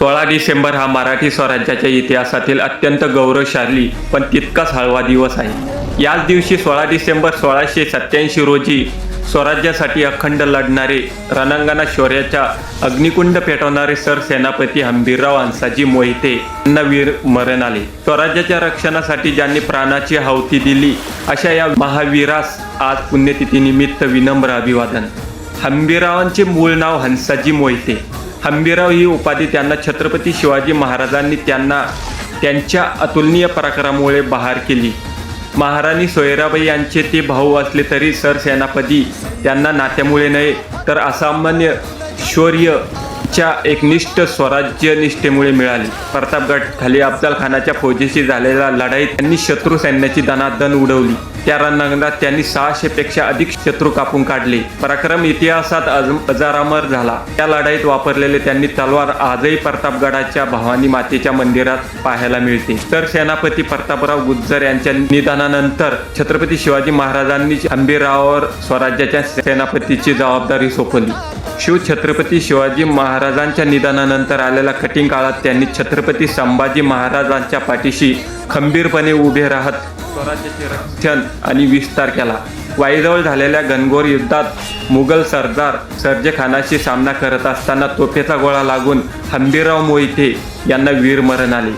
16 डिसेंबर हा मराठी स्वराज्याच्या इतिहासातील अत्यंत गौरवशाली पण तितकाच हळवा दिवस आहे। याच दिवशी 16 डिसेंबर 1687 रोजी स्वराज्यासाठी अखंड लढणारे, रणांगणात शौर्याचा अग्निकुंड पेटवणारे सरसेनापती हंबीरराव हंसाजी मोहिते यांना वीर मरण आले। स्वराज्याच्या रक्षणासाठी ज्यांनी प्राणाची आहुती दिली अशा या महावीरास आज पुण्यतिथीनिमित्त विनम्र अभिवादन। हंबीररावांचे मूळ नाव हंसाजी मोहिते। हंबीरराव ही उपाधी त्यांना छत्रपती शिवाजी महाराजांनी त्यांच्या अतुलनीय पराक्रमामुळे बहार केली। महाराणी सोयराबाई यांचे ते भाऊ असले तरी सरसेनापती त्यांना नात्यामुळे नव्हे तर असामान्य शौर्याच्या एकनिष्ठ स्वराज्य निष्ठेमुळे मिळाली। प्रतापगड खाली अफजल खानाच्या फौजेशी झालेल्या लढाईत त्यांनी शत्रू सैन्याची दणादण उडवली। त्या रणांगणात त्यांनी 600 पेक्षा अधिक शत्रू कापून काढले। पराक्रम इतिहासात अजरामर झाला। त्या लढाईत वापरलेले त्यांनी तलवार आजही प्रतापगडाच्या भवानी मातेच्या मंदिरात पाहायला मिळते। सरसेनापती प्रतापराव गुर्जर यांच्या निधनानंतर छत्रपती शिवाजी महाराजांनी हंबीररावावर स्वराज्याच्या सेनापतीची जबाबदारी सोपवली। शिवछत्रपती शिवाजी महाराजांच्या निधनानंतर आलेल्या कठीण काळात त्यांनी छत्रपती संभाजी महाराजांच्या पाठीशी खंबीरपणे उभे राहत स्वराज्याचे रक्षण आणि विस्तार केला। वाईजवळ झालेल्या घनघोर युद्धात मुघल सरदार सर्जेखानाशी सामना करत असताना तोफेचा गोळा लागून हंबीरराव मोहिते यांना वीरमरण आले।